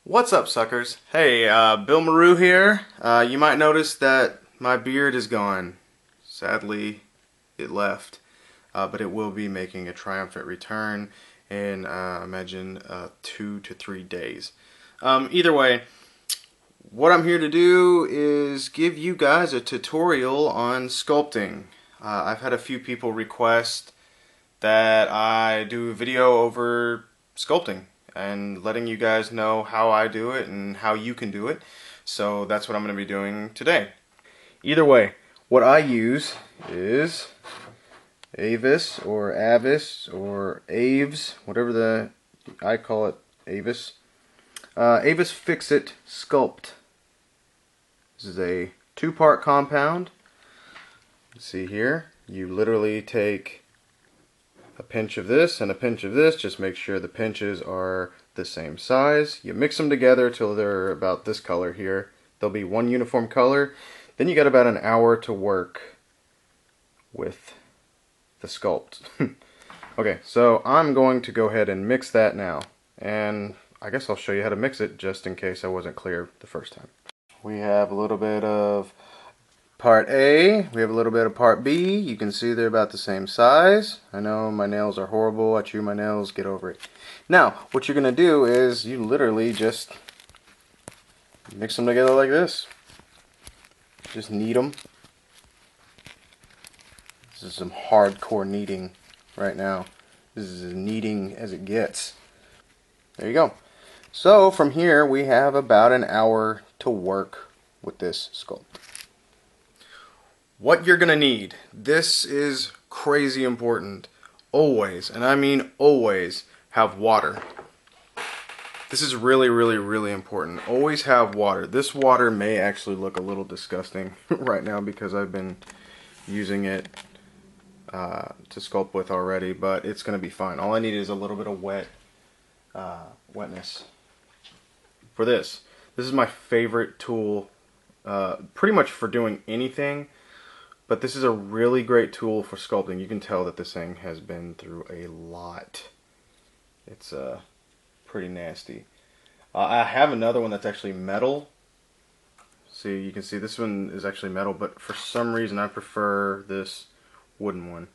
What's up, suckers? Hey, Bill Maru here. You might notice that my beard is gone. Sadly, it left. But it will be making a triumphant return in, imagine, 2 to 3 days. Either way, what I'm here to do is give you guys a tutorial on sculpting. I've had a few people request that I do a video over sculpting and letting you guys know how I do it and how you can do it. So that's what I'm going to be doing today. Either way, what I use is AVES or AVES or AVES, whatever I call it AVES. AVES Fix-It Sculpt. This is a 2-part compound. See here, you literally take a pinch of this and a pinch of this. Just make sure the pinches are the same size. You mix them together till they're about this color here. They'll be one uniform color. Then you got about an hour to work with the sculpt. Okay, so I'm going to go ahead and mix that now. And I guess I'll show you how to mix it just in case I wasn't clear the first time. We have a little bit of part A, we have a little bit of part B. You can see they're about the same size. I know my nails are horrible. I chew my nails. Get over it. Now, what you're going to do is you literally just mix them together like this. Just knead them. This is some hardcore kneading right now. This is as kneading as it gets. There you go. So from here we have about an hour to work with this sculpt. What you're gonna need, this is crazy important, always, and I mean always, have water. This is really important. Always have water. This water may actually look a little disgusting right now because I've been using it to sculpt with already, but it's gonna be fine. All I need is a little bit of wetness for this. This is my favorite tool pretty much for doing anything. But this is a really great tool for sculpting. You can tell that this thing has been through a lot. It's pretty nasty. I have another one that's actually metal. See, you can see this one is actually metal, but for some reason I prefer this wooden one.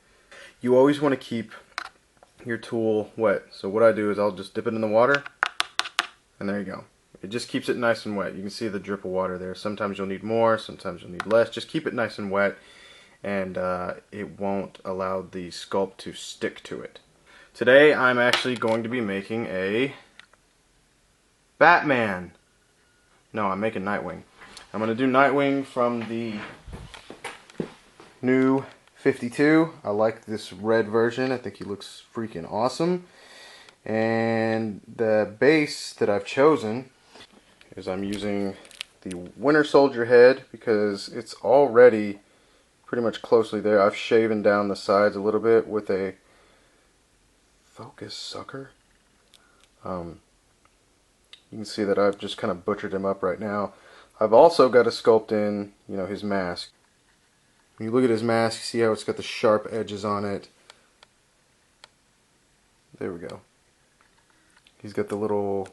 You always want to keep your tool wet. So what I do is I'll just dip it in the water, and there you go. It just keeps it nice and wet. You can see the drip of water there. Sometimes you'll need more, sometimes you'll need less. Just keep it nice and wet, and it won't allow the sculpt to stick to it. Today I'm actually going to be making a Batman. No, I'm making Nightwing. I'm going to do Nightwing from the new 52. I like this red version. I think he looks freaking awesome. And the base that I've chosen is I'm using the Winter Soldier head because it's already pretty much closely there. I've shaven down the sides a little bit with a focus sucker. You can see that I've just kind of butchered him up right now. I've also got to sculpt in, you know, his mask. When you look at his mask, you see how it's got the sharp edges on it. There we go. He's got the little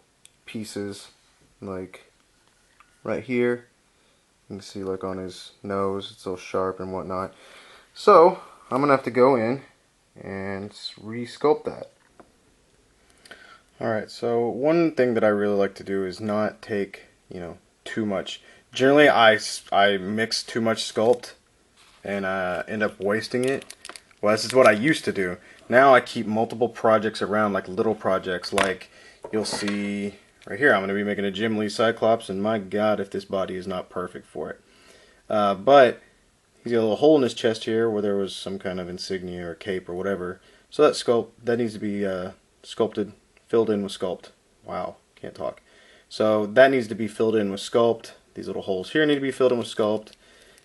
pieces, like right here. You can see like on his nose, it's all sharp and whatnot. So I'm gonna have to go in and re-sculpt that. Alright, so one thing that I really like to do is not take, you know, too much. Generally I mix too much sculpt and end up wasting it. Well, this is what I used to do. Now I keep multiple projects around, like little projects, like you'll see right here. I'm going to be making a Jim Lee Cyclops, and my god if this body is not perfect for it. But he's got a little hole in his chest here where there was some kind of insignia or cape or whatever. So that needs to be sculpted, filled in with sculpt. Wow, can't talk. So that needs to be filled in with sculpt. These little holes here need to be filled in with sculpt.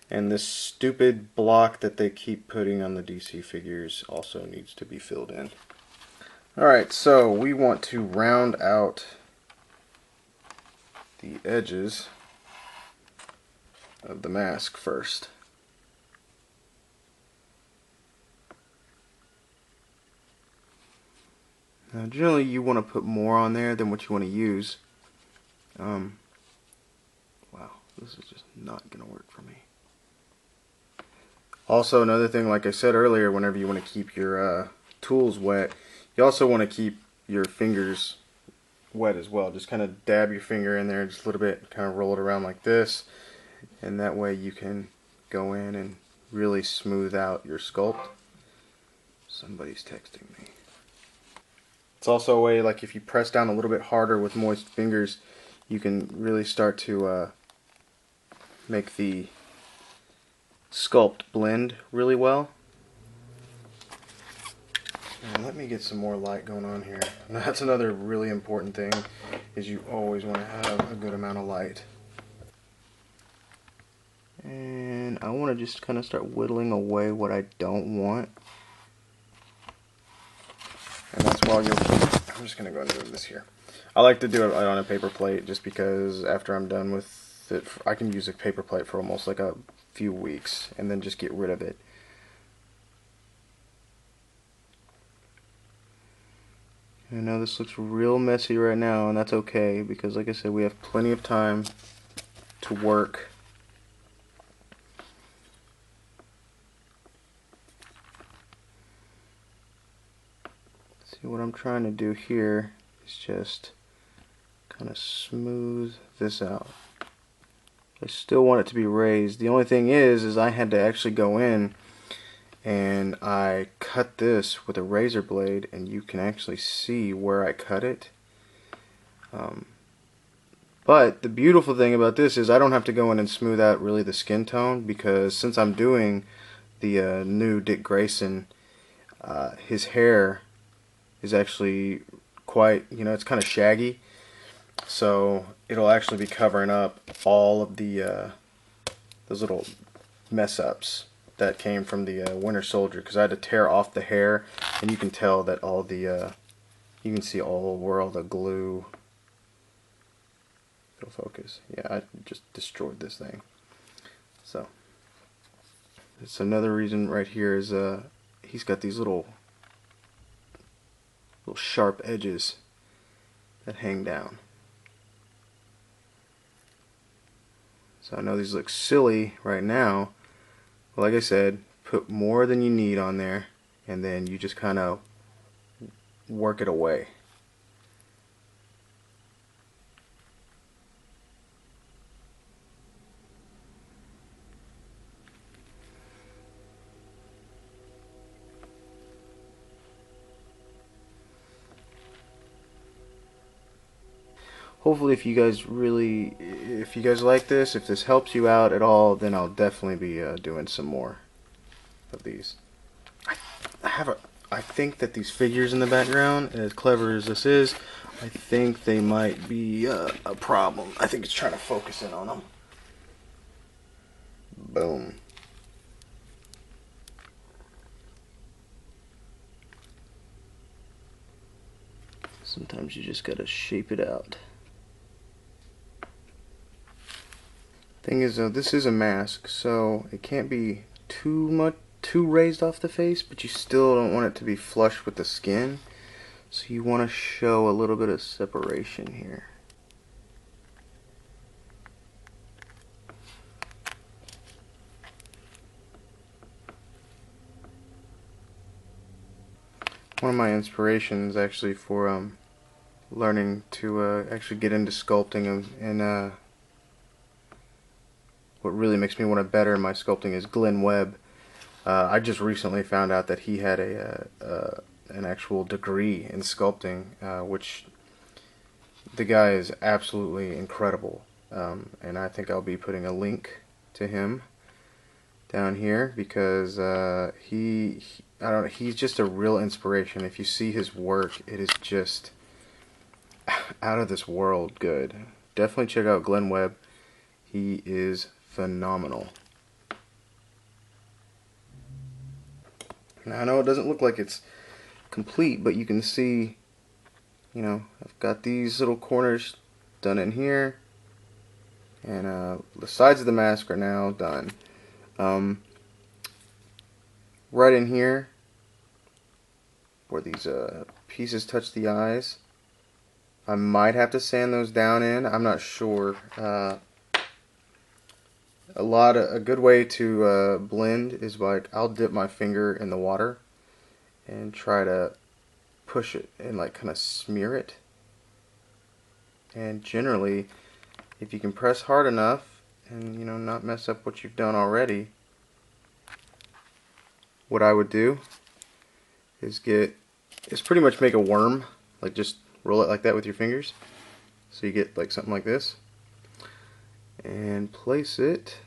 And this stupid block that they keep putting on the DC figures also needs to be filled in. Alright, so we want to round out the edges of the mask first. Now generally you want to put more on there than what you want to use. Wow, this is just not gonna work for me. Also, another thing, like I said earlier, whenever you want to keep your tools wet, you also want to keep your fingers wet as well. Just kind of dab your finger in there just a little bit, kind of roll it around like this, and that way you can go in and really smooth out your sculpt. Somebody's texting me. It's also a way, like if you press down a little bit harder with moist fingers, you can really start to make the sculpt blend really well. And let me get some more light going on here. And that's another really important thing, is you always want to have a good amount of light. And I want to just kind of start whittling away what I don't want. And that's while you're... I'm just going to go and do this here. I like to do it on a paper plate just because after I'm done with it, I can use a paper plate for almost like a few weeks and then just get rid of it. I know this looks real messy right now, and that's okay because, like I said, we have plenty of time to work. See, what I'm trying to do here is just kind of smooth this out. I still want it to be raised. The only thing is I had to actually go in and I cut this with a razor blade, and you can actually see where I cut it. But the beautiful thing about this is I don't have to go in and smooth out really the skin tone, because since I'm doing the new Dick Grayson, his hair is actually quite, it's kind of shaggy, so it'll actually be covering up all of the those little mess ups that came from the Winter Soldier, because I had to tear off the hair, and you can tell that all the you can see all where all the glue. It'll focus. Yeah, I just destroyed this thing. So it's another reason right here is he's got these little sharp edges that hang down. So I know these look silly right now. Well, like I said, put more than you need on there, and then you just kind of work it away. Hopefully if you guys like this, if this helps you out at all, then I'll definitely be doing some more of these. I think that these figures in the background, as clever as this is, I think they might be a problem. I think it's trying to focus in on them. Boom. Sometimes you just gotta shape it out. Thing is though, this is a mask, so it can't be too raised off the face, but you still don't want it to be flush with the skin. So you want to show a little bit of separation here. One of my inspirations actually for learning to actually get into sculpting and what really makes me want to better my sculpting is Glenn Webb. I just recently found out that he had an actual degree in sculpting, which the guy is absolutely incredible. And I think I'll be putting a link to him down here because he's just a real inspiration. If you see his work, it is just out of this world good. Definitely check out Glenn Webb. He is phenomenal. Now I know it doesn't look like it's complete, but you can see, I've got these little corners done in here, and the sides of the mask are now done. Right in here, where these pieces touch the eyes, I might have to sand those down in. I'm not sure. A good way to blend is like I'll dip my finger in the water and try to push it and like kind of smear it. And generally, if you can press hard enough and not mess up what you've done already, what I would do is pretty much make a worm, like just roll it like that with your fingers, so you get like something like this, and place it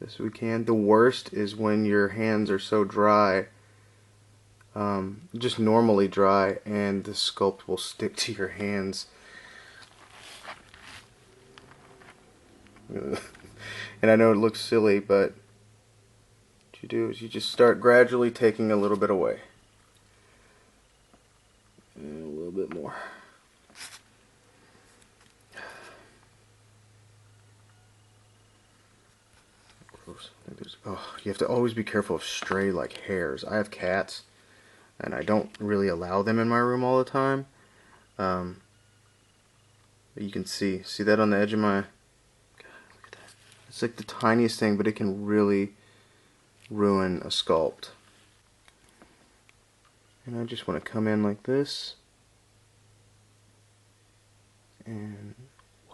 as we can. The worst is when your hands are so dry, just normally dry, and the sculpt will stick to your hands. And I know it looks silly, but what you do is you just start gradually taking a little bit away. And a little bit more. Oh, you have to always be careful of stray like hairs. I have cats, and I don't really allow them in my room all the time. But you can see that on the edge of my. God, look at that. It's like the tiniest thing, but it can really ruin a sculpt. And I just want to come in like this and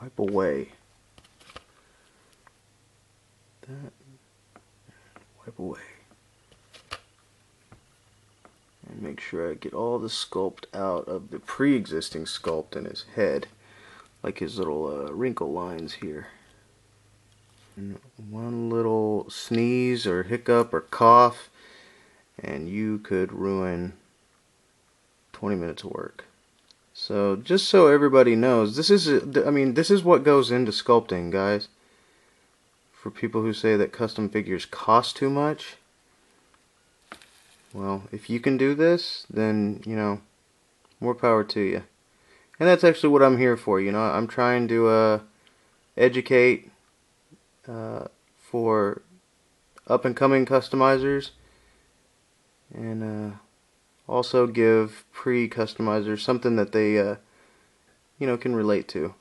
wipe away that. Wipe away. And make sure I get all the sculpt out of the pre-existing sculpt in his head, like his little wrinkle lines here. And one little sneeze or hiccup or cough, and you could ruin 20 minutes of work. So just so everybody knows, this is what goes into sculpting, guys. For people who say that custom figures cost too much, well, if you can do this, then more power to you. And that's actually what I'm here for. I'm trying to educate for up and coming customizers, and also give pre-customizers something that they can relate to.